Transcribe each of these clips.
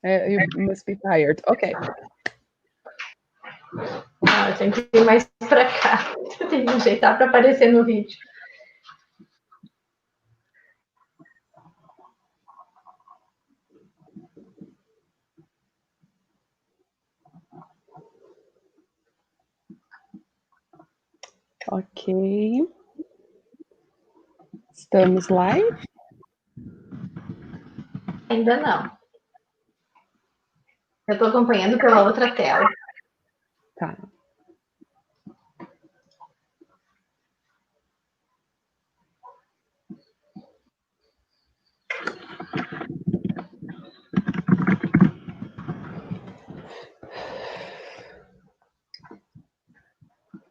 You must be tired. Okay. Ah, tem que ir mais para cá. Tem que ajeitar para aparecer no vídeo. Ok. Estamos live? Ainda não. Eu estou acompanhando pela outra tela. Tá.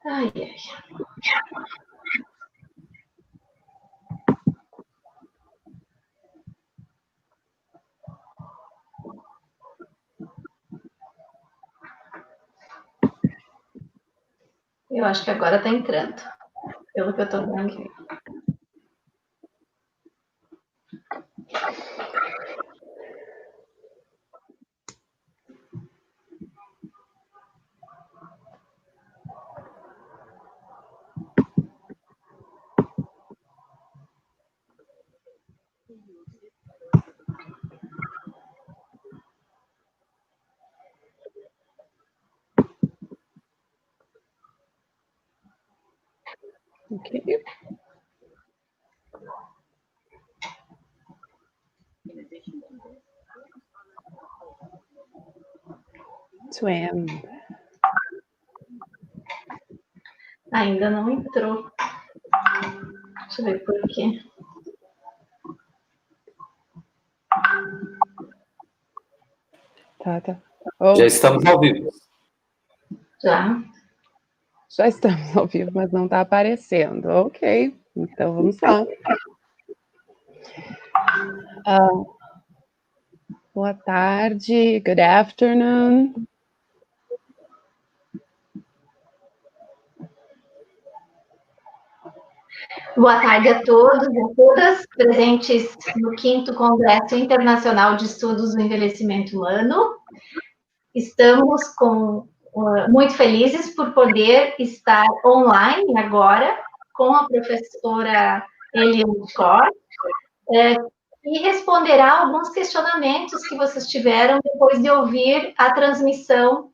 Ai, ai. Eu acho que agora está entrando, pelo que eu estou vendo. Okay. Okay. Swim. Ainda não entrou. Deixa eu ver por quê. Tá. Oh, já estamos ao vivo. Já estamos ao vivo, mas não está aparecendo. Ok, então vamos lá. Boa tarde, good afternoon. Boa tarde a todos e a todas presentes no 5º Congresso Internacional de Estudos do Envelhecimento Humano. Estamos muito felizes por poder estar online agora com a professora Helianthe Kort, e responderá alguns questionamentos que vocês tiveram depois de ouvir a transmissão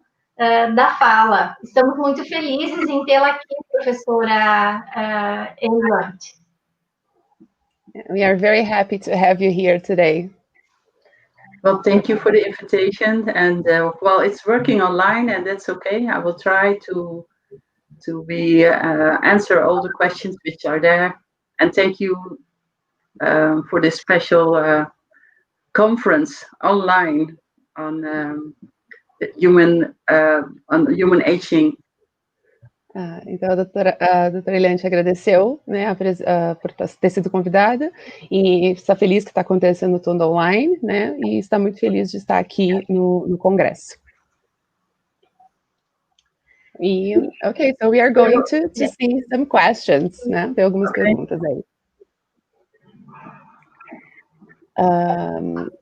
da fala. Estamos muito felizes em tê-la aqui, professora Helianthe. We are very happy to have you here today. Well, thank you for the invitation, and well, it's working online, and that's okay. I will try to answer all the questions which are there, and thank you for this special conference online on human aging. Então, a doutora Helianthe agradeceu, né, por ter sido convidada, e está feliz que está acontecendo tudo online, né, e está muito feliz de estar aqui no Congresso. Ok, so we are going to see some questions, né, tem algumas perguntas aí.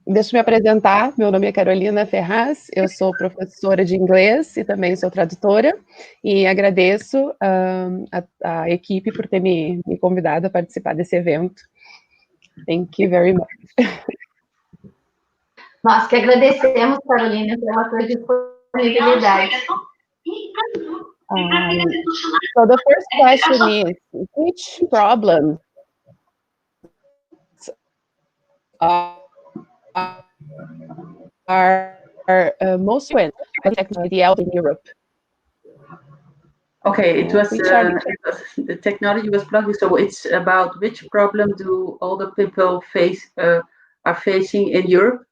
Deixa eu me apresentar, meu nome é Carolina Ferraz, eu sou professora de inglês e também sou tradutora, e agradeço a equipe por ter me convidado a participar desse evento. Thank you very much. Nós que agradecemos, Carolina, pela sua disponibilidade. So the first question is, which problems are most frequent affecting the elderly in Europe? Okay, the technology was plugged, so it's about which problem do older people are facing in Europe?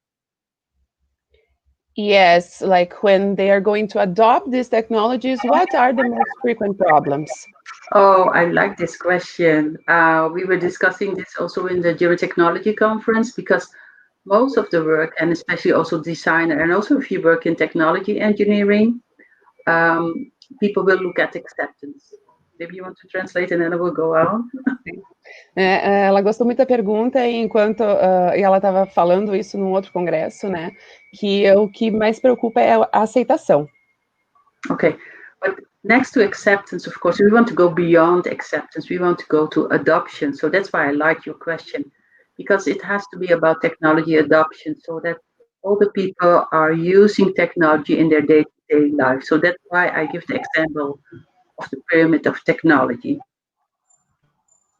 Yes, like when they are going to adopt these technologies, what are the most frequent problems? Oh, I like this question. We were discussing this also in the Geotechnology conference, because most of the work, and especially also design, and also if you work in technology engineering, people will look at acceptance. Maybe you want to translate and then I will go on. Ela gostou muito da pergunta, e enquanto e ela estava falando isso num outro congresso, né, que o que mais preocupa é a aceitação. Okay, but next to acceptance, of course, we want to go beyond acceptance. We want to go to adoption. So that's why I like your question, because it has to be about technology adoption, so that all the people are using technology in their day-to-day life. So that's why I give the example of the pyramid of technology.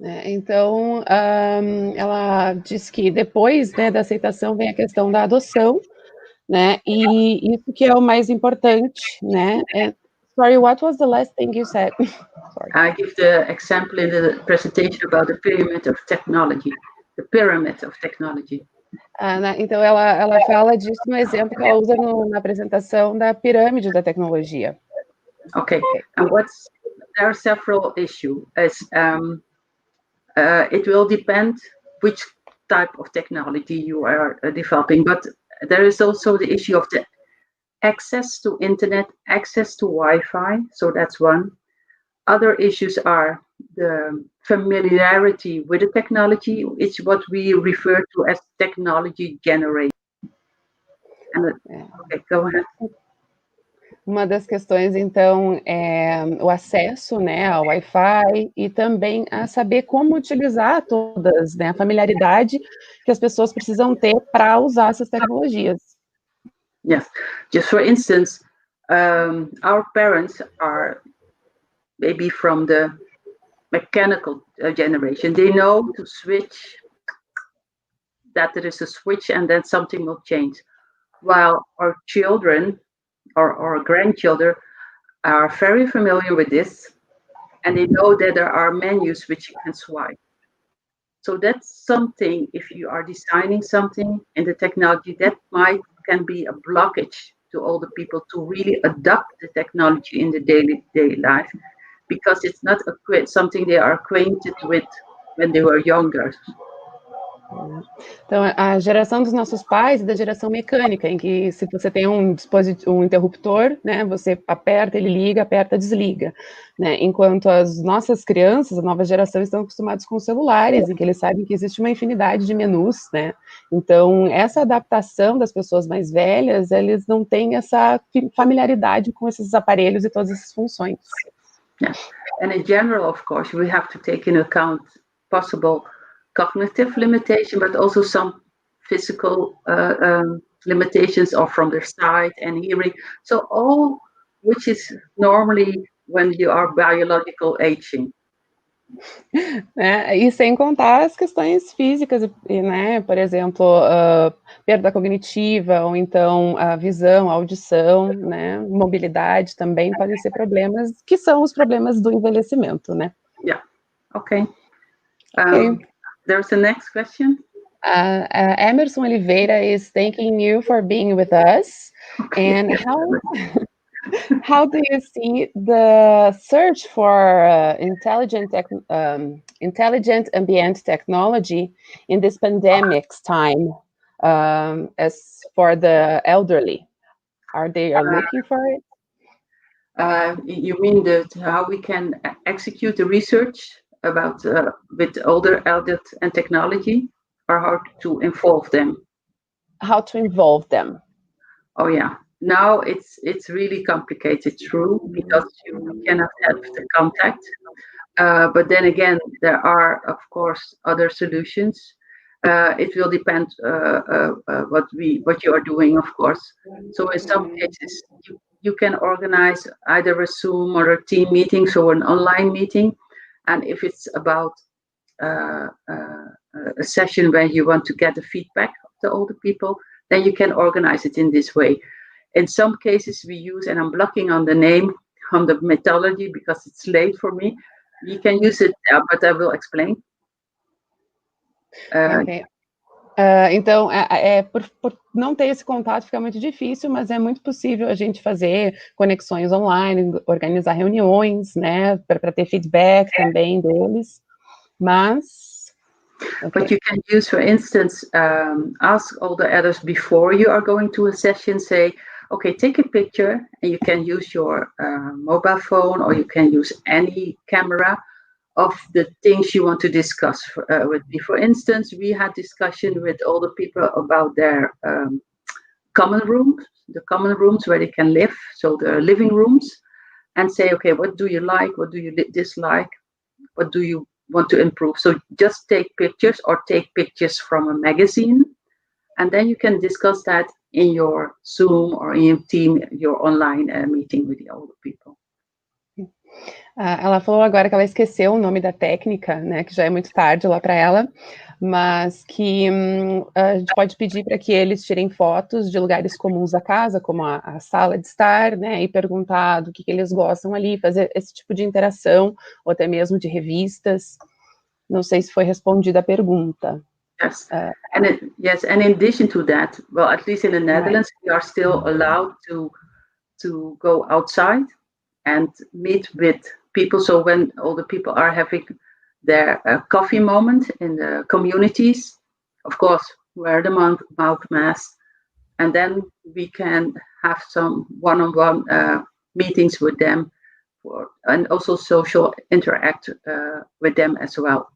Então, ela diz que depois, né, da aceitação vem a questão da adoção, né, e isso que é o mais importante, né. Sorry, what was the last thing you said? Sorry. I give the example in the presentation about the pyramid of technology. The pyramid of technology. Né, então ela fala disso no exemplo que ela usa na apresentação da pirâmide da tecnologia. Okay, and there are several issues. It will depend which type of technology you are developing, but there is also the issue of the access to internet, access to Wi-Fi, so that's one. Other issues are the familiarity with the technology. It's what we refer to as technology generation. Okay, go ahead. Uma das questões, então, é o acesso, né, ao Wi-Fi e também a saber como utilizar todas, né, a familiaridade que as pessoas precisam ter para usar essas tecnologias. Yes, just for instance, our parents are maybe from the mechanical generation. They know to switch, that there is a switch and then something will change. While our children or grandchildren are very familiar with this, and they know that there are menus which you can swipe. So that's something, if you are designing something in the technology, that can be a blockage to all the people to really adopt the technology in the daily life, because it's not something they are acquainted with when they were younger. Então, a geração dos nossos pais é da geração mecânica, em que se você tem um interruptor, né, você aperta, ele liga, aperta, desliga, né, enquanto as nossas crianças, a nova geração, estão acostumados com celulares, em que eles sabem que existe uma infinidade de menus, né, então essa adaptação das pessoas mais velhas, eles não têm essa familiaridade com esses aparelhos e todas essas funções. Yeah. And in general, of course, we have to take into account possible cognitive limitation, but also some physical limitations or from their sight and hearing. So all which is normally when you are biological aging. E sem contar as questões físicas, né, por exemplo, perda cognitiva, ou então a visão, a audição, né, mobilidade também podem ser problemas, que são os problemas do envelhecimento, né. Yeah, okay. There's the next question. Emerson Oliveira is thanking you for being with us. Okay. And how do you see the search for intelligent ambient technology in this pandemic's time, as for the elderly? Are they looking for it? You mean that how we can execute the research about with older adults and technology, or how to involve them? How to involve them? Oh yeah. Now it's really complicated, true, because you cannot have the contact. But then again, there are, of course, other solutions. It will depend what you are doing, of course. So in some cases, you can organize either a Zoom or a team meeting, so an online meeting. And if it's about a session where you want to get the feedback of the older people, then you can organize it in this way. In some cases we use, and I'm blocking on the name, on the methodology, because it's late for me. You can use it, but I will explain. Okay. Então, por não ter esse contato fica muito difícil, mas é muito possível a gente fazer conexões online, organizar reuniões, né, para ter feedback também deles, mas... Okay. But you can use, for instance, ask all the others before you are going to a session, say, okay, take a picture, and you can use your mobile phone, or you can use any camera of the things you want to discuss with me. For instance, we had discussion with all the people about their common rooms, the common rooms where they can live, so the living rooms, and say, okay, what do you like? What do you dislike? What do you want to improve? So just take pictures, or take pictures from a magazine, and then you can discuss that in your Zoom or in your team, your online meeting with the older people. Ela falou agora que ela esqueceu o nome da técnica, né, que já é muito tarde lá para ela, mas que a gente pode pedir para que eles tirem fotos de lugares comuns da casa, como a sala de estar, né, e perguntar do que eles gostam ali, fazer esse tipo de interação, ou até mesmo de revistas. Não sei se foi respondida a pergunta. Yes, and in addition to that, well, at least in the Netherlands, we are still allowed to go outside and meet with people. So when all the people are having their coffee moment in the communities, of course, wear the mouth mask, and then we can have some one-on-one meetings with them, and also social interact with them as well.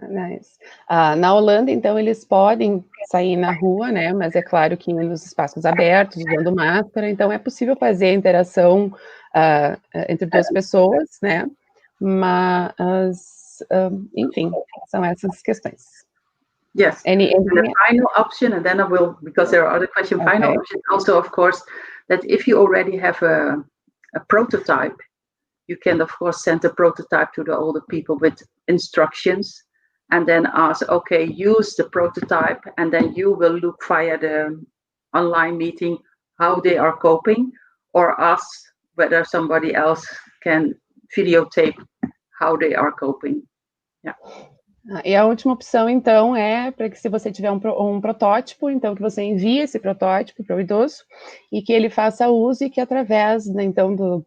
Nice. Na Holanda, então, eles podem sair na rua, né, mas é claro que nos espaços abertos, usando máscara, então é possível fazer a interação entre duas pessoas, né, mas, enfim, são essas questões. Yes, and the final option, and then I will, because there are other questions, okay. Final option also, of course, that if you already have a prototype, you can, of course, send a prototype to the older people with instructions, and then ask, okay, use the prototype, and then you will look via the online meeting how they are coping, or ask whether somebody else can videotape how they are coping. Yeah. E a última opção, então, é para que, se você tiver um protótipo, então, que você envie esse protótipo para o idoso e que ele faça uso, e que através, né, então,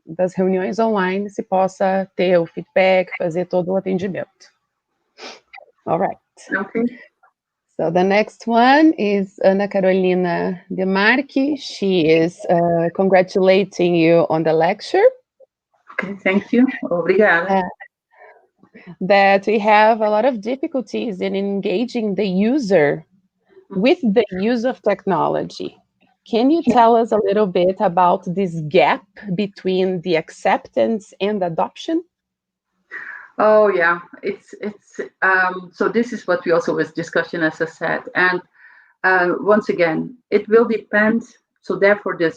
das reuniões online se possa ter o feedback, fazer todo o atendimento. All right. Okay. So the next one is Ana Carolina De Marchi. She is congratulating you on the lecture. Okay, thank you. Obrigada. That we have a lot of difficulties in engaging the user with the use of technology. Can you tell us a little bit about this gap between the acceptance and adoption? Oh yeah, it's so this is what we also was discussion, as I said, and once again, it will depend. So therefore, the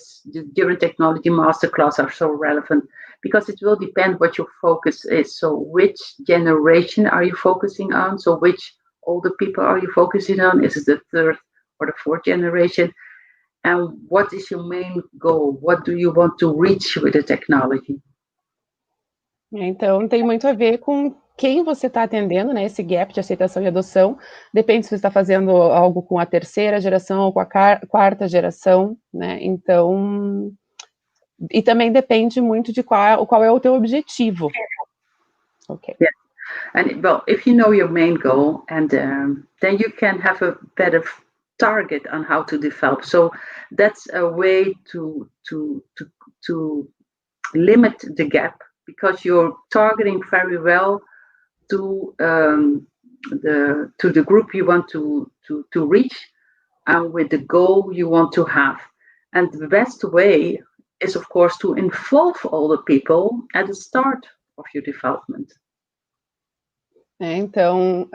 different technology masterclass are so relevant, because it will depend what your focus is. So which generation are you focusing on? So which older people are you focusing on? Is it the third or the fourth generation? And what is your main goal? What do you want to reach with the technology? Então, tem muito a ver com quem você está atendendo, né? Esse gap de aceitação e adoção. Depende se você está fazendo algo com a terceira geração ou com a quarta geração, né? Então, e também depende muito de qual é o teu objetivo. Ok. Yeah. And well, if you know your main goal, and then you can have a better target on how to develop. So that's a way to limit the gap, because you're targeting very well to the group you want to reach, and with the goal you want to have. And the best way is, of course, to involve all the people at the start of your development. Então,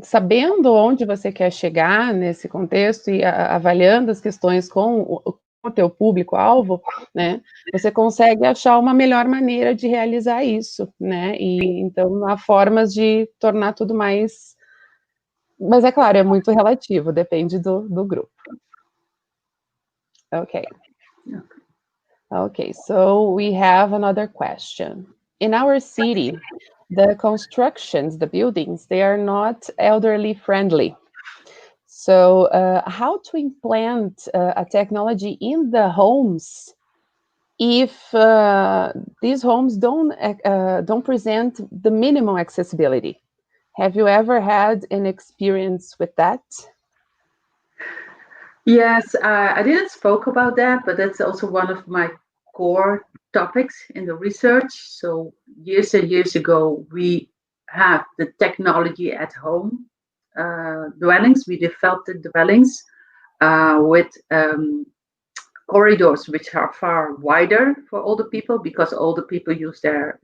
sabendo onde você quer chegar nesse contexto e avaliando as questões com o teu público-alvo, né, você consegue achar uma melhor maneira de realizar isso, né, e então há formas de tornar tudo mais, mas é claro, é muito relativo, depende do grupo. Okay. Okay, so we have another question. In our city, the constructions, the buildings, they are not elderly friendly. So how to implant a technology in the homes if these homes don't present the minimum accessibility? Have you ever had an experience with that? Yes, I didn't spoke about that, but that's also one of my core topics in the research. So years and years ago, we have the technology at home dwellings. We developed the dwellings with corridors which are far wider for older people, because older people use their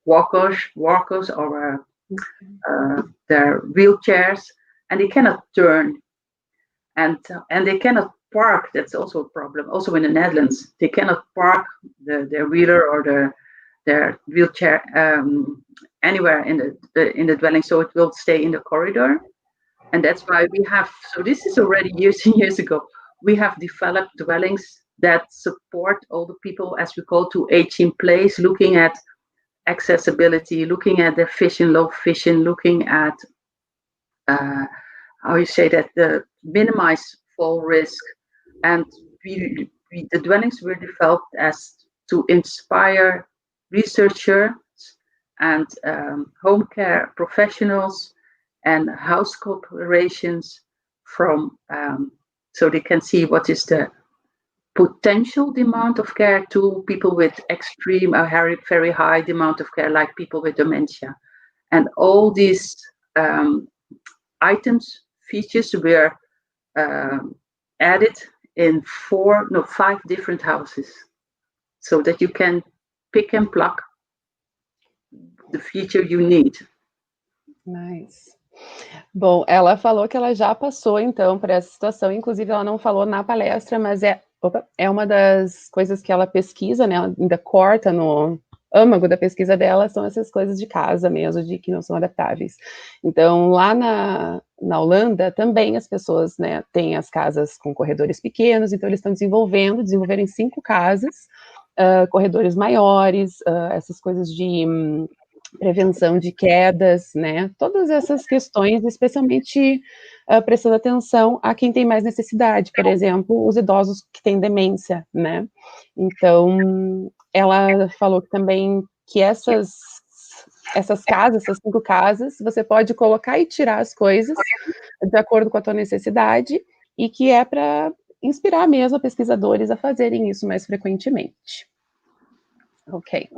walkers or their wheelchairs, and they cannot turn, and they cannot park. That's also a problem. Also in the Netherlands, they cannot park their wheeler or their wheelchair anywhere in the dwelling, so it will stay in the corridor. And that's why we have, so this is already years and years ago, we have developed dwellings that support older people, as we call, to age in place, looking at accessibility, looking at their vision, low vision, looking at how you say that, the minimize fall risk. And the dwellings were developed as to inspire researchers and home care professionals and house corporations from so they can see what is the potential demand of care to people with extreme or very high demand of care, like people with dementia. And all these items, features were added in 5 different houses, so that you can pick and pluck the feature you need. Nice. Bom, ela falou que ela já passou, então, por essa situação. Inclusive, ela não falou na palestra, mas é uma das coisas que ela pesquisa, né? Ela ainda corta no âmago da pesquisa dela, são essas coisas de casa mesmo, de que não são adaptáveis. Então, lá na Holanda, também as pessoas, né, têm as casas com corredores pequenos, então eles estão desenvolveram em 5 casas, corredores maiores, essas coisas de prevenção de quedas, né, todas essas questões, especialmente prestando atenção a quem tem mais necessidade, por exemplo, os idosos que têm demência, né, então ela falou também que essas casas, essas 5 casas, você pode colocar e tirar as coisas de acordo com a tua necessidade, e que é para inspirar mesmo pesquisadores a fazerem isso mais frequentemente. Ok.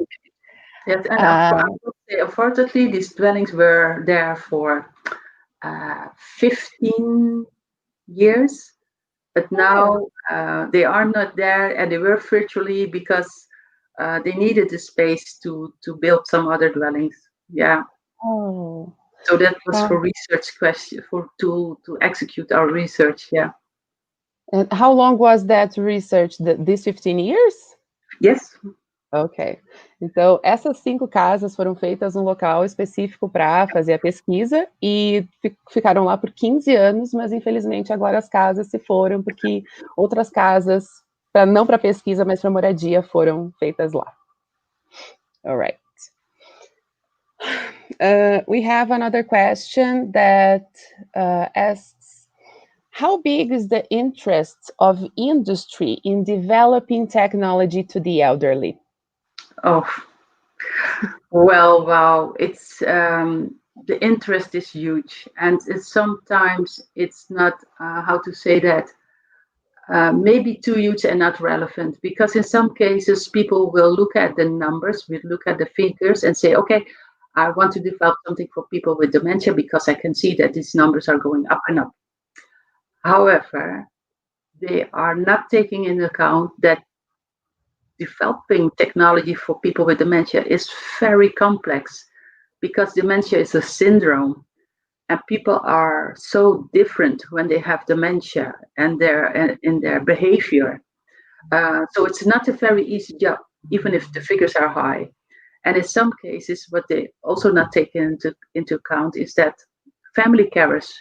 Yes, and unfortunately, these dwellings were there for 15 years, but now they are not there, and they were virtually because they needed the space to build some other dwellings. Yeah. Oh. So that was for research question, to execute our research. Yeah. And how long was that research? These 15 years? Yes. Ok. Então, essas 5 casas foram feitas num local específico para fazer a pesquisa e ficaram lá por 15 anos, mas infelizmente agora as casas se foram porque outras casas, não para pesquisa, mas para moradia, foram feitas lá. All right. We have another question that asks, how big is the interest of industry in developing technology to the elderly? Oh, well, wow! It's the interest is huge, and sometimes it's not how to say that. Maybe too huge and not relevant, because in some cases people will look at the numbers, will look at the figures, and say, okay, I want to develop something for people with dementia because I can see that these numbers are going up and up. However, they are not taking into account that developing technology for people with dementia is very complex, because dementia is a syndrome, and people are so different when they have dementia and in their behavior. So it's not a very easy job, even if the figures are high. And in some cases, what they also not take into account is that family carers,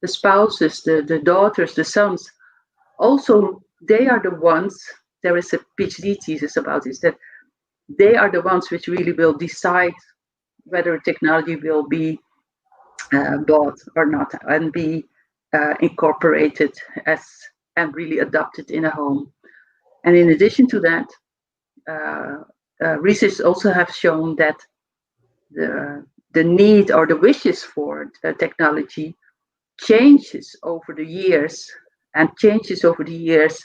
the spouses, the daughters, the sons, also they are the ones. There is a PhD thesis about this, that they are the ones which really will decide whether technology will be bought or not, and be incorporated and really adopted in a home. And in addition to that, research also have shown that the need or the wishes for technology changes over the years, and changes over the years,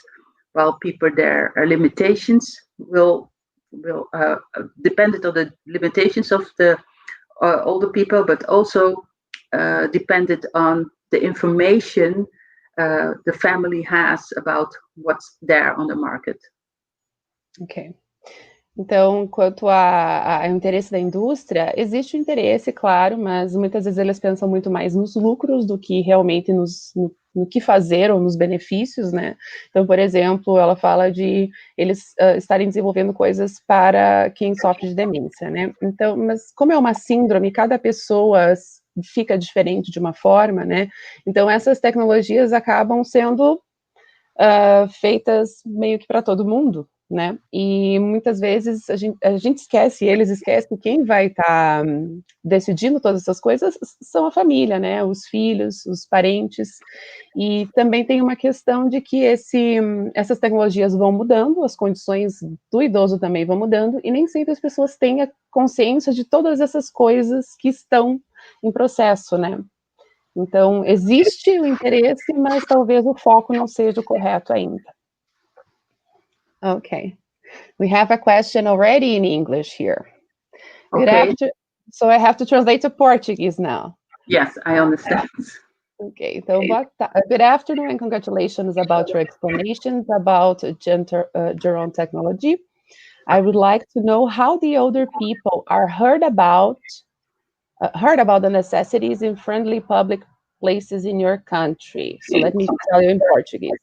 while people, their limitations will depended on the limitations of the older people, but also depended on the information the family has about what's there on the market. Ok. Então, quanto ao interesse da indústria, existe o interesse, claro, mas muitas vezes eles pensam muito mais nos lucros do que realmente no que fazer ou nos benefícios, né? Então, por exemplo, ela fala de eles estarem desenvolvendo coisas para quem sofre de demência, né? Então, mas como é uma síndrome, cada pessoa fica diferente de uma forma, né? Então, essas tecnologias acabam sendo feitas meio que para todo mundo, né? E muitas vezes a gente esquece, eles esquecem que quem vai estar decidindo todas essas coisas são a família, né? Os filhos, os parentes. E também tem uma questão de que essas tecnologias vão mudando, as condições do idoso também vão mudando, e nem sempre as pessoas têm a consciência de todas essas coisas que estão em processo, né? Então, existe o interesse, mas talvez o foco não seja o correto ainda. Okay, we have a question already in English here. Good afternoon. So I have to translate to Portuguese now. Yes, I understand. Okay, so good afternoon and congratulations about your explanations about drone technology. I would like to know how the older people are heard about the necessities in friendly public places in your country. So let me tell you in Portuguese.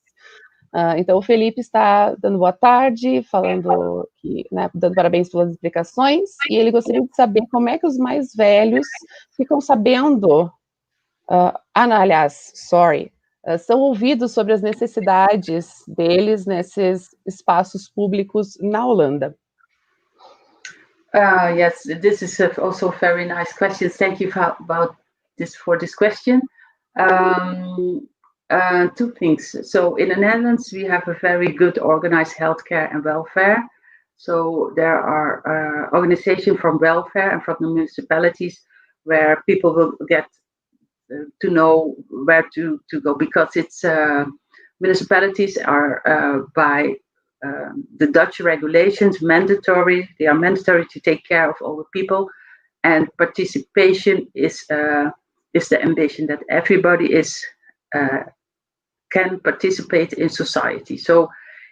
Então, o Felipe está dando boa tarde, falando que, né, dando parabéns pelas explicações, e ele gostaria de saber como é que os mais velhos ficam sabendo, são ouvidos sobre as necessidades deles nesses espaços públicos na Holanda. Yes, this is also a very nice question. Thank you for this question. Two things. So in the Netherlands, we have a very good organized healthcare and welfare. So there are organizations from welfare and from the municipalities where people will get to know where to go, because it's municipalities are by the Dutch regulations mandatory. They are mandatory to take care of all the people, and participation is the ambition that everybody can participate in society. So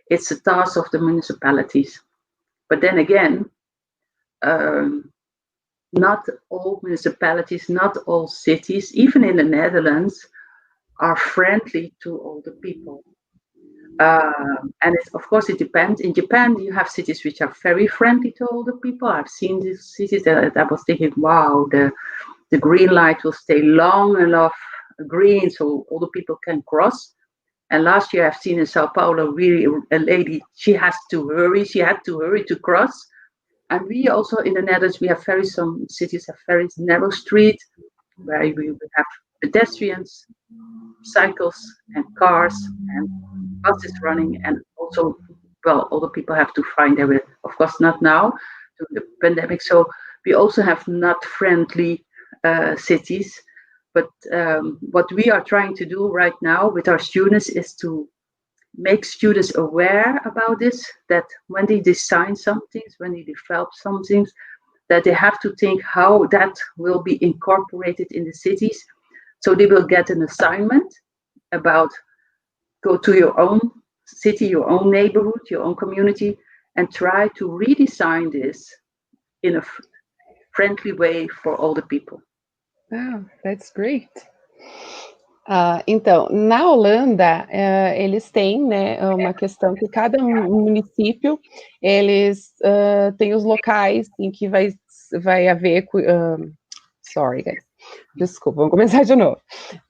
it's a task of the municipalities. But then again, not all municipalities, not all cities, even in the Netherlands, are friendly to older people. And of course, it depends. In Japan, you have cities which are very friendly to older people. I've seen these cities that I was thinking, wow, the green light will stay long enough green so older people can cross. And last year I've seen in Sao Paulo, really a lady, she had to hurry to cross. And we also in the Netherlands, we have some cities have very narrow streets where we have pedestrians, cycles and cars and buses running, and also, well, older people have to find their way. Of course, not now during the pandemic. So we also have not friendly cities. But what we are trying to do right now with our students is to make students aware about this, that when they design some things, when they develop some things, that they have to think how that will be incorporated in the cities. So they will get an assignment about go to your own city, your own neighborhood, your own community, and try to redesign this in a friendly way for older people. Wow, that's great. Então, na Holanda, eles têm, né, uma questão que cada município, eles têm os locais em que vai haver... sorry, guys. Desculpa, vamos começar de novo.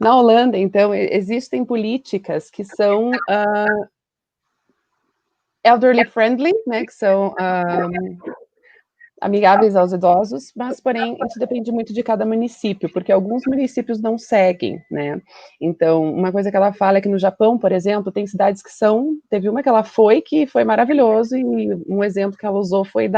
Na Holanda, então, existem políticas que são elderly friendly, né, que são amigáveis aos idosos, mas, porém, isso depende muito de cada município, porque alguns municípios não seguem, né? Então, uma coisa que ela fala é que no Japão, por exemplo, tem cidades que teve uma que ela foi, que foi maravilhoso, e um exemplo que ela usou foi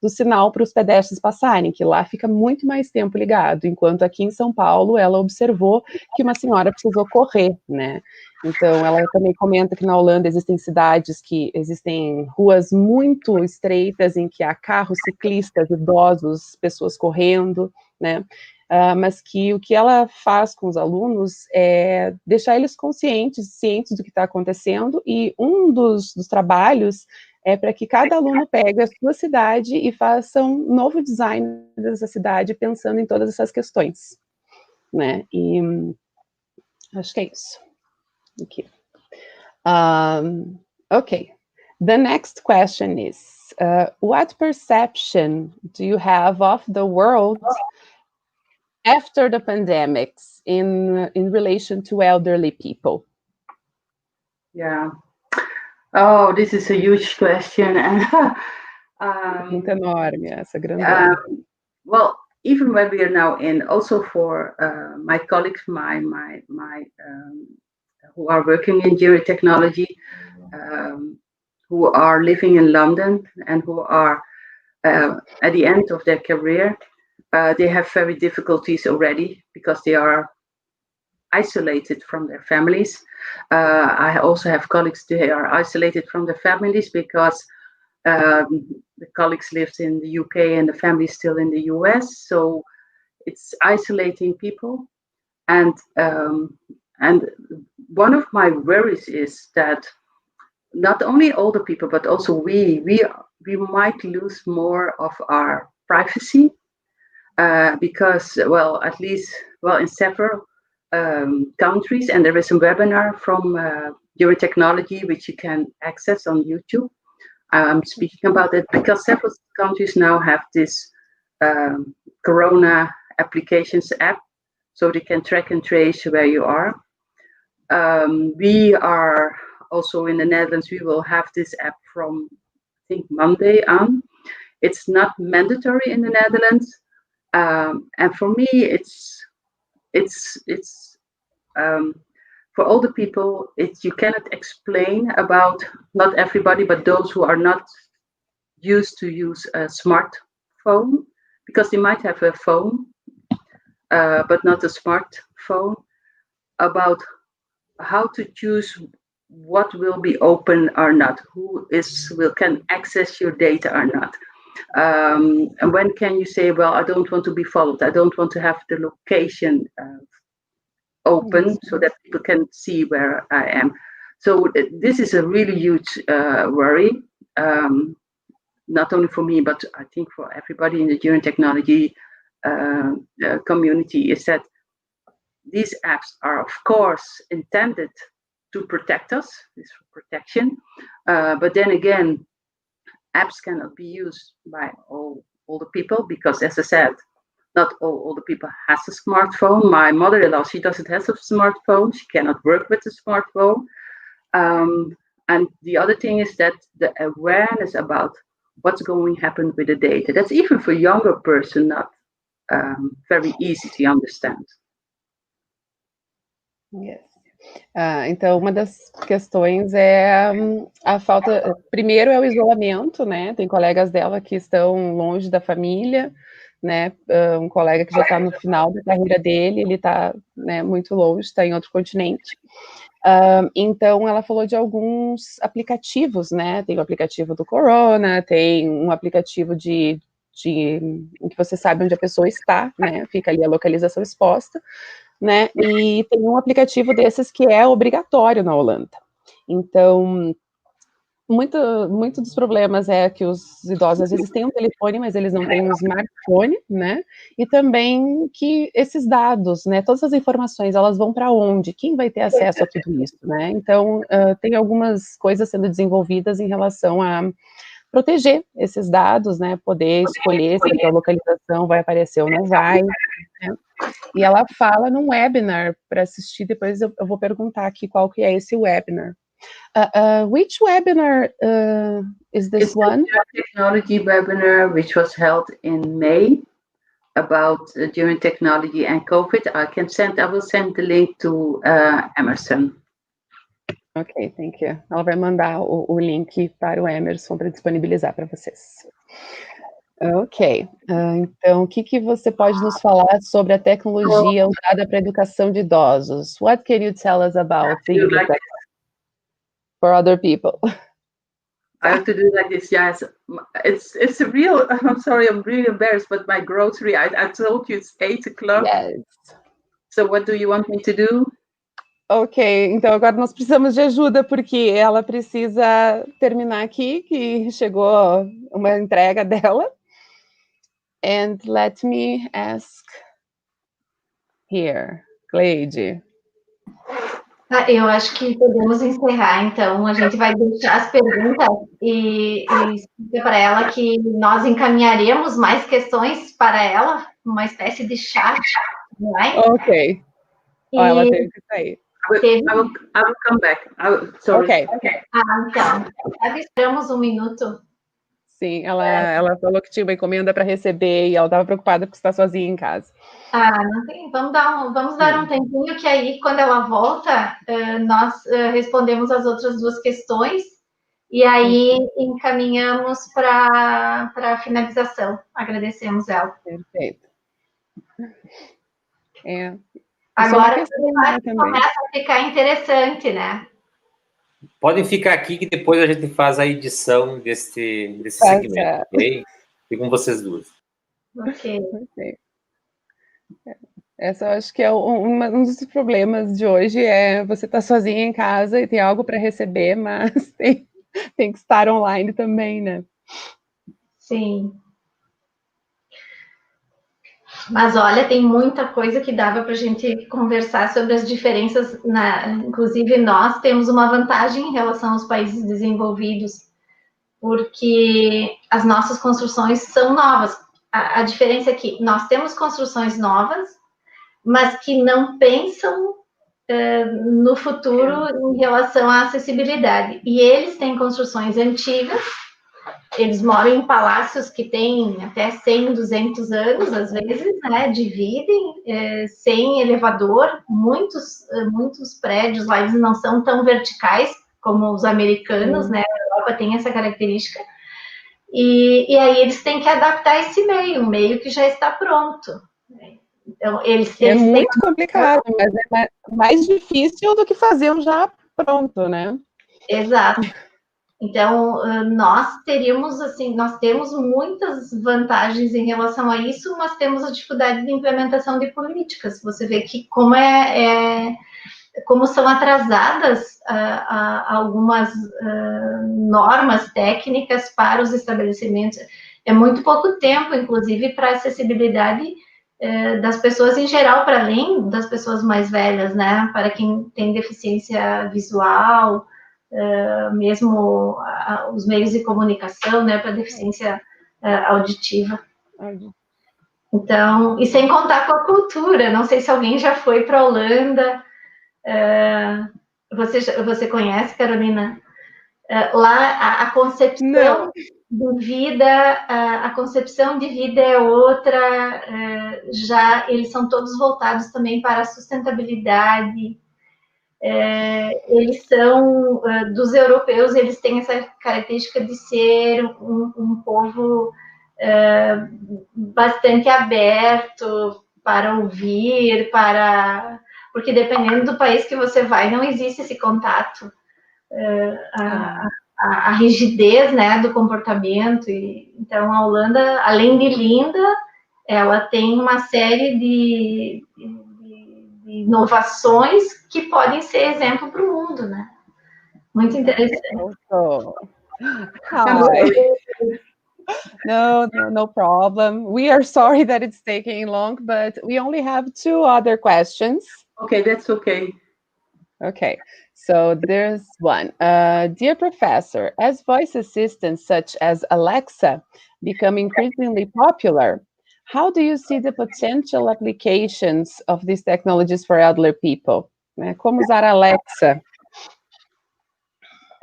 do sinal para os pedestres passarem, que lá fica muito mais tempo ligado, enquanto aqui em São Paulo ela observou que uma senhora precisou correr, né? Então, ela também comenta que na Holanda existem cidades que existem ruas muito estreitas em que há carros, ciclistas, idosos, pessoas correndo, né? Mas que o que ela faz com os alunos é deixar eles cientes do que está acontecendo, e um dos trabalhos é para que cada aluno pegue a sua cidade e faça um novo design dessa cidade, pensando em todas essas questões, né? E acho que é isso. Okay. Okay. The next question is, what perception do you have of the world after the pandemics in relation to elderly people? Yeah. Oh, this is a huge question. Muito enorme, essa grandona. Well, even when we are now in, also for my colleagues, who are working in geotechnology, who are living in London and who are at the end of their career, they have very difficulties already because they are isolated from their families. I also have colleagues, they are isolated from their families because the colleagues lived in the UK and the family is still in the US. So it's isolating people. And one of my worries is that not only older people, but also we might lose more of our privacy because, well, at least, well, in several countries, and there is a webinar from geotechnology which you can access on YouTube. I'm speaking about it because several countries now have this Corona applications app, so they can track and trace where you are. We are also in the Netherlands, we will have this app from, I think, Monday on. It's not mandatory in the Netherlands. And for me, it's for older people, you cannot explain about, not everybody, but those who are not used to use a smartphone, because they might have a phone, but not a smartphone, about how to choose what will be open or not, who can access your data or not. And when can you say, well, I don't want to be followed, I don't want to have the location open so that people can see where I am. So this is a really huge worry, not only for me, but I think for everybody in the geotechnology community, is that these apps are, of course, intended to protect us, this protection, but then again, apps cannot be used by all the people because, as I said, not all the people has a smartphone. My mother-in-law, she doesn't have a smartphone. She cannot work with a smartphone. And the other thing is that the awareness about what's going to happen with the data, that's even for younger person not very easy to understand. Yes. Então, uma das questões é a falta... Primeiro é o isolamento, né? Tem colegas dela que estão longe da família, né? Um colega que já está no final da carreira dele, ele está, né, muito longe, está em outro continente. Então, ela falou de alguns aplicativos, né? Tem o aplicativo do Corona, tem um aplicativo em que você sabe onde a pessoa está, né? Fica ali a localização exposta, né? E tem um aplicativo desses que é obrigatório na Holanda. Então, muito dos problemas é que os idosos às vezes têm um telefone, mas eles não têm um smartphone, né? E também que esses dados, né? Todas as informações, elas vão para onde? Quem vai ter acesso a tudo isso, né? Então, tem algumas coisas sendo desenvolvidas em relação a proteger esses dados, né? Poder escolher se a tua localização vai aparecer ou não vai, né? E ela fala num webinar para assistir, depois eu vou perguntar aqui qual que é esse webinar. Which webinar is this one? It's a technology webinar which was held in May about geotechnology and COVID. I will send the link to Emerson. Ok, thank you. Ela vai mandar o link para o Emerson para disponibilizar para vocês. Ok. Então, o que você pode nos falar sobre a tecnologia usada para a educação de idosos? What can you tell us about the use of that for other people? I have to do like this. Yes, it's a real. I'm sorry, I'm really embarrassed, but my grocery. I told you it's 8:00. Yes. So what do you want me to do? Ok, então agora nós precisamos de ajuda, porque ela precisa terminar aqui, que chegou uma entrega dela. And let me ask here, Cleide. Eu acho que podemos encerrar, então. A gente vai deixar as perguntas e explica para ela que nós encaminharemos mais questões para ela, uma espécie de chat, não é? Ok. Ela teve que sair. I will come back. Sorry. Ok. Então, esperamos um minuto. Sim, ela falou que tinha uma encomenda para receber e ela estava preocupada porque está sozinha em casa. Não tem. Vamos dar um tempinho que aí, quando ela volta, nós respondemos as outras duas questões e aí encaminhamos para a finalização. Agradecemos ela. Perfeito. Agora começa a ficar interessante, né? Podem ficar aqui que depois a gente faz a edição desse segmento, ok? Fico com vocês duas. Ok. Essa eu acho que é um dos problemas de hoje, você estar sozinha em casa e tem algo para receber, mas tem que estar online também, né? Sim. Mas olha, tem muita coisa que dava para a gente conversar sobre as diferenças. Inclusive, nós temos uma vantagem em relação aos países desenvolvidos, porque as nossas construções são novas. A diferença é que nós temos construções novas, mas que não pensam no futuro em relação à acessibilidade. E eles têm construções antigas, eles moram em palácios que têm até 100, 200 anos, às vezes, né, dividem, sem elevador, muitos prédios lá, eles não são tão verticais como os americanos, né, a Europa tem essa característica, e aí eles têm que adaptar esse meio, um meio que já está pronto. Então, eles muito complicado, mas é mais difícil do que fazer um já pronto, né? Exato. Então, nós temos muitas vantagens em relação a isso, mas temos a dificuldade de implementação de políticas. Você vê que como são atrasadas algumas normas técnicas para os estabelecimentos. É muito pouco tempo, inclusive, para a acessibilidade das pessoas em geral, para além das pessoas mais velhas, né? Para quem tem deficiência visual, mesmo os meios de comunicação, né, para deficiência auditiva. Então, e sem contar com a cultura, não sei se alguém já foi para a Holanda, você conhece, Carolina? Lá a concepção de vida, a concepção de vida é outra, já eles são todos voltados também para a sustentabilidade. Eles são, dos europeus, eles têm essa característica de ser um povo bastante aberto para ouvir, porque dependendo do país que você vai, não existe esse contato, a rigidez, né, do comportamento. Então, a Holanda, além de linda, ela tem uma série de inovações que podem ser exemplo para o mundo, né? Muito interessante. No problem. We are sorry that it's taking long, but we only have 2 other questions. Okay, that's okay. Okay, so there's one. Dear professor, as voice assistants such as Alexa become increasingly popular, how do you see the potential applications of these technologies for elderly people? Como usar a Alexa?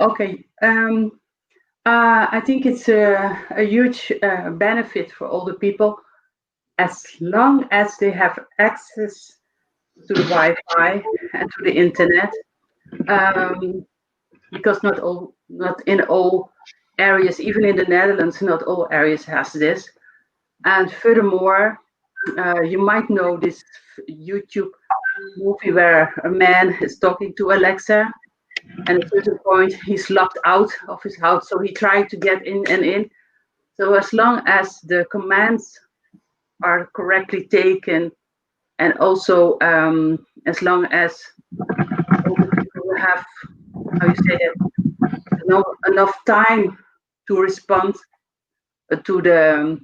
Okay, I think it's a huge benefit for older people, as long as they have access to the Wi-Fi and to the internet, because not in all areas, even in the Netherlands, not all areas has this. And furthermore, you might know this YouTube movie where a man is talking to Alexa, and at a certain point he's locked out of his house, so he tried to get in and in. So as long as the commands are correctly taken, and also as long as all the people have, how you say it, enough time to respond to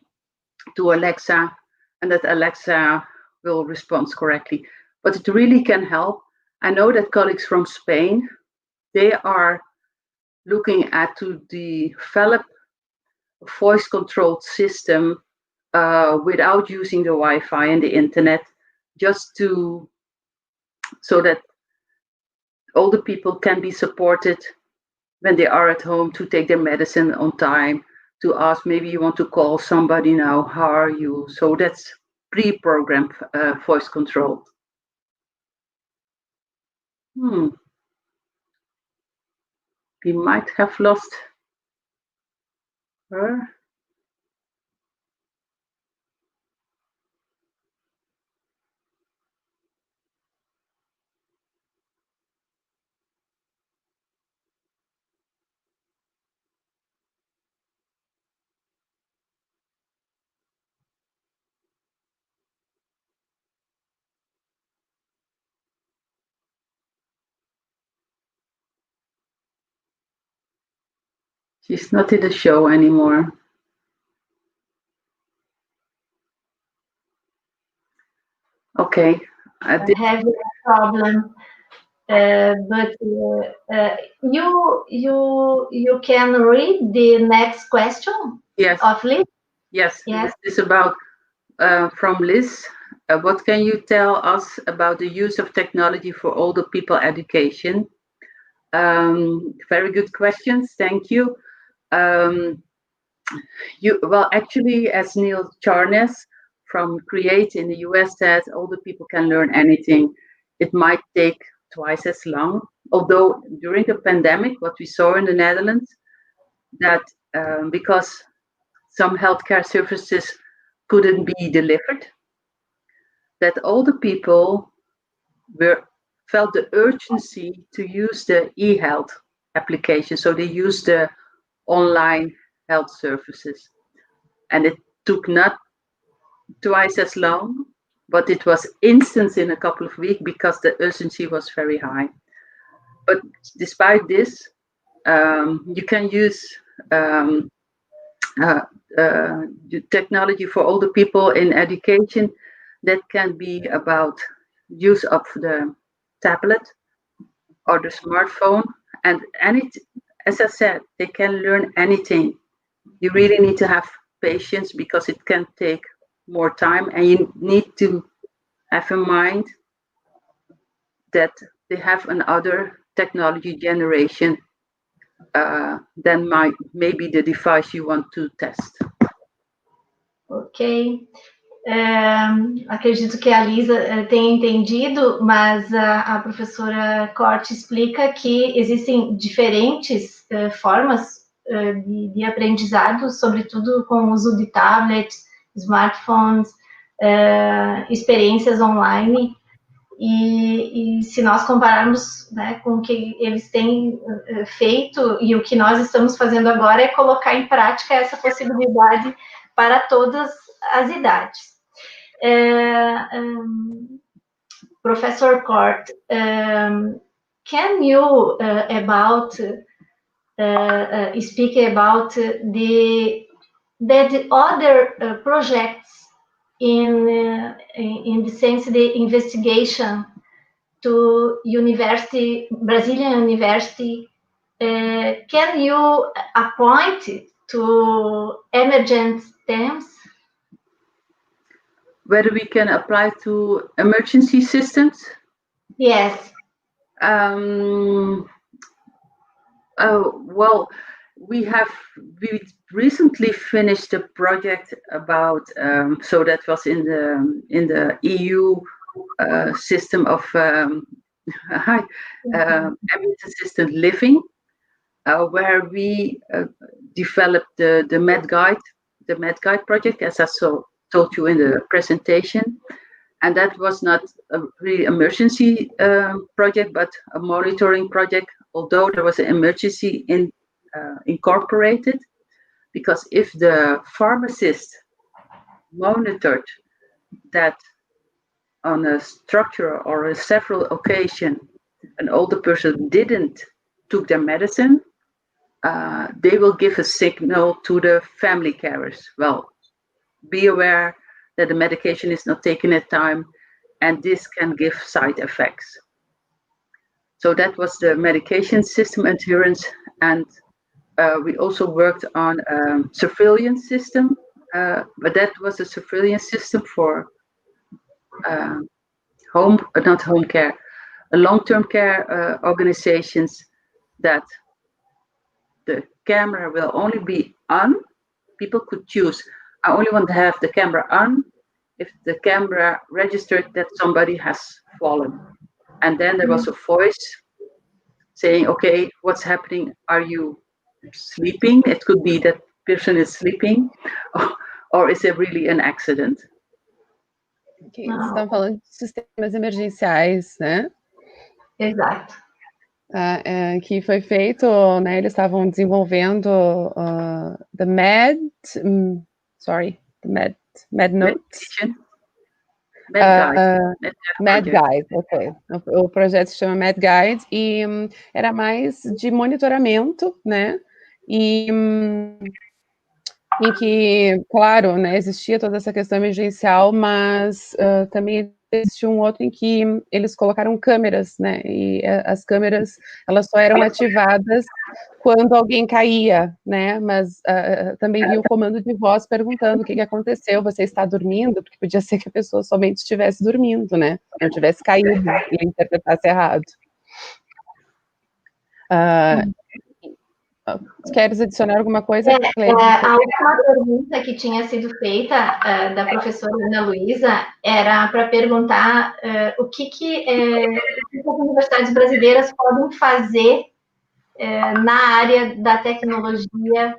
Alexa, and that Alexa will respond correctly. But it really can help. I know that colleagues from Spain, they are looking at to develop a voice-controlled system without using the Wi-Fi and the internet, just so that all the people can be supported when they are at home to take their medicine on time, to ask, maybe you want to call somebody now, how are you? So that's pre-programmed voice control. We might have lost her. She's not in the show anymore. Okay. I have a problem, but you can read the next question. Yes. Of Liz. Yes. This is about from Liz. What can you tell us about the use of technology for older people education? Very good questions. Thank you. Well, actually, as Neil Charnes from CREATE in the US said, older people can learn anything. It might take twice as long. Although during the pandemic, what we saw in the Netherlands, that because some healthcare services couldn't be delivered, that older people felt the urgency to use the e-health application. So they used the online health services. And it took not twice as long, but it was instant in a couple of weeks because the urgency was very high. But despite this, you can use technology for older people in education. That can be about use of the tablet or the smartphone, and as I said, they can learn anything. You really need to have patience because it can take more time, and you need to have in mind that they have another technology generation than maybe the device you want to test. Ok. Acredito que a Lisa tenha entendido, mas a professora Kort explica que existem diferentes formas de aprendizado, sobretudo com o uso de tablets, smartphones, experiências online, e se nós compararmos, né, com o que eles têm feito e o que nós estamos fazendo agora, é colocar em prática essa possibilidade para todas as idades. Professor Kort, can you speak about the other projects in the sense the investigation to Brazilian University? Can you appoint to emergent themes? Whether we can apply to emergency systems? Yes. Well, we recently finished a project about, so that was in the EU system of ambient assisted living, where we developed the Med Guide project, as I told you in the presentation. And that was not a really emergency project, but a monitoring project, although there was an emergency incorporated, because if the pharmacist monitored that on a structure or a several occasion, an older person didn't took their medicine, they will give a signal to the family carers. Well, be aware that the medication is not taken at time, and this can give side effects. So that was the medication system adherence, and we also worked on a surveillance system, but that was a surveillance system for not home care, long-term care organizations, that the camera will only be on. People could choose, I only want to have the camera on if the camera registered that somebody has fallen. And then there was a voice saying, okay, what's happening? Are you sleeping? It could be that person is sleeping, or is it really an accident? Okay, vocês estão falando de sistemas emergenciais, né? Exato. Que foi feito, né? Eles estavam desenvolvendo the MedNote. MedGuide, ok. O projeto se chama MedGuide e era mais de monitoramento, né? E em que, claro, né, existia toda essa questão emergencial, mas também existiu um outro em que eles colocaram câmeras, né, e as câmeras, elas só eram ativadas quando alguém caía, né, mas também vinha o comando de voz perguntando o que aconteceu, você está dormindo? Porque podia ser que a pessoa somente estivesse dormindo, né, não tivesse caído e interpretasse errado. Queres adicionar alguma coisa, Cleide? A última pergunta que tinha sido feita da professora Ana Luísa era para perguntar o que as universidades brasileiras podem fazer na área da tecnologia,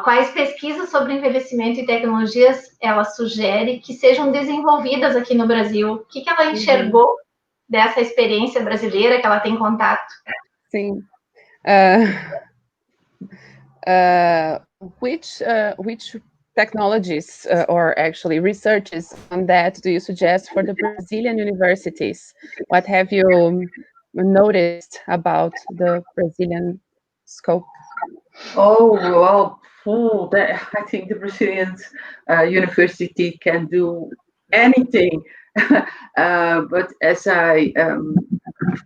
quais pesquisas sobre envelhecimento e tecnologias ela sugere que sejam desenvolvidas aqui no Brasil. O que ela enxergou dessa experiência brasileira que ela tem contato? Sim. Which technologies or actually researches on that do you suggest for the Brazilian universities? What have you noticed about the Brazilian scope? Oh, well, I think the Brazilian university can do anything. But as I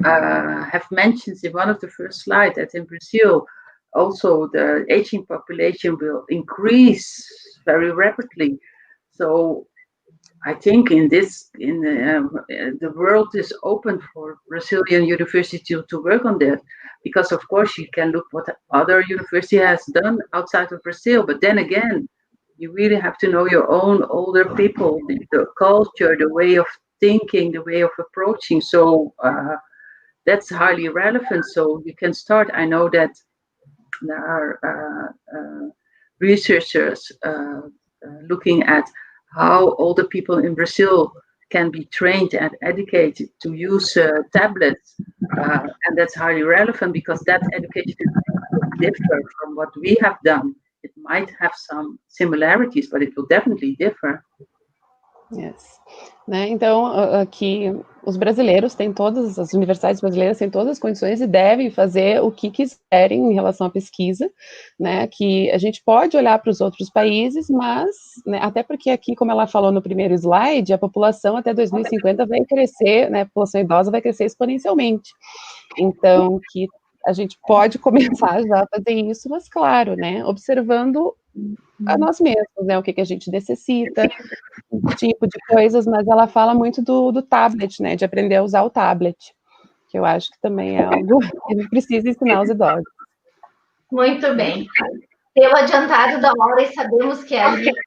have mentioned in one of the first slides, that in Brazil, also the aging population will increase very rapidly. So I think the world is open for Brazilian university to work on that, because of course you can look what other university has done outside of Brazil, but then again, you really have to know your own older people, the culture, the way of thinking, the way of approaching. So that's highly relevant. So you can start. I know that there are researchers looking at how older people in Brazil can be trained and educated to use tablets, and that's highly relevant because that education will differ from what we have done. It might have some similarities, but it will definitely differ. Yes. Né? Então, aqui, os brasileiros têm todas, as universidades brasileiras têm todas as condições e devem fazer o que quiserem em relação à pesquisa, né? Que a gente pode olhar para os outros países, mas, né, até porque aqui, como ela falou no primeiro slide, a população até 2050 vai crescer, né? A população idosa vai crescer exponencialmente. Então, que a gente pode começar já a fazer isso, mas claro, né? Observando a nós mesmos, né? O que a gente necessita, tipo de coisas, mas ela fala muito do tablet, né? De aprender a usar o tablet, que eu acho que também é algo que a gente precisa ensinar os idosos. Muito bem. Pelo adiantado da hora e sabemos que a gente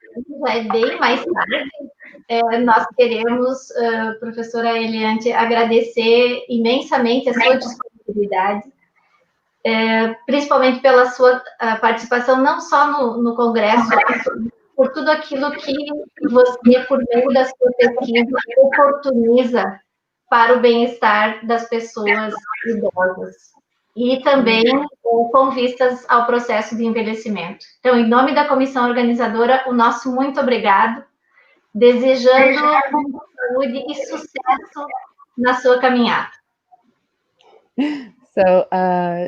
já é bem mais tarde, nós queremos, professora Helianthe, agradecer imensamente a sua disponibilidade, principalmente pela sua participação, não só no Congresso por tudo aquilo que você, por meio da sua pesquisa, oportuniza para o bem-estar das pessoas idosas. E também com vistas ao processo de envelhecimento. Então, em nome da comissão organizadora, o nosso muito obrigado, desejando saúde e sucesso na sua caminhada. So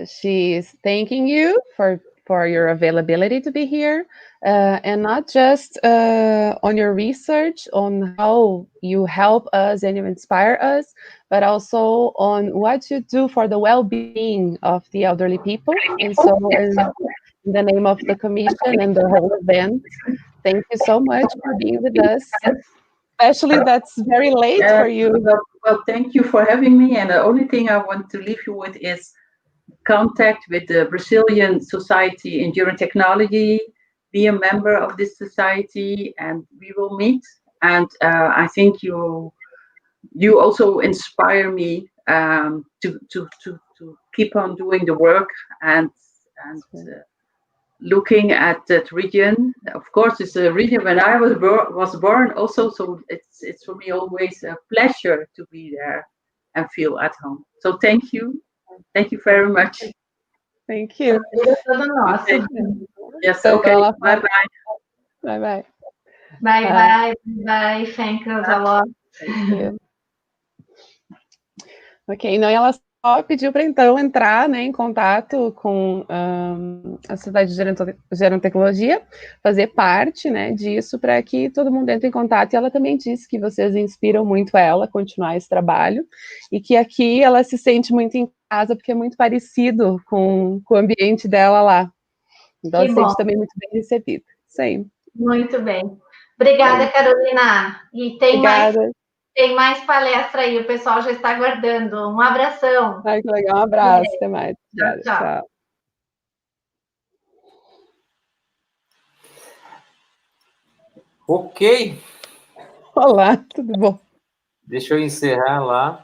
she's thanking you for your availability to be here, and not just on your research on how you help us and you inspire us, but also on what you do for the well-being of the elderly people. And so in the name of the commission and the whole event, thank you so much for being with us. Especially that's very late for you. Well, thank you for having me. And the only thing I want to leave you with is contact with the Brazilian Society in Gerontechnology. Be a member of this society, and we will meet. And I think you also inspire me to keep on doing the work and looking at that region. Of course, it's a region when I was born also, so it's for me always a pleasure to be there and feel at home. So thank you very much. Thank you. Okay. Yes, okay. Bye bye. Bye. Thank you a lot. Thank you. Ok, então ela só pediu para então entrar, né, em contato com a Sociedade de Gerontecnologia, fazer parte, né, disso para que todo mundo entre em contato. E ela também disse que vocês inspiram muito ela a continuar esse trabalho e que aqui ela se sente muito em casa porque é muito parecido com o ambiente dela lá. Então ela se sente também muito bem recebida. Isso aí. Muito bem. Obrigada, Carolina. E tem mais palestra aí, o pessoal já está aguardando. Um abração. Ai, que legal, um abraço, até mais. Tchau. Ok. Olá, tudo bom? Deixa eu encerrar lá.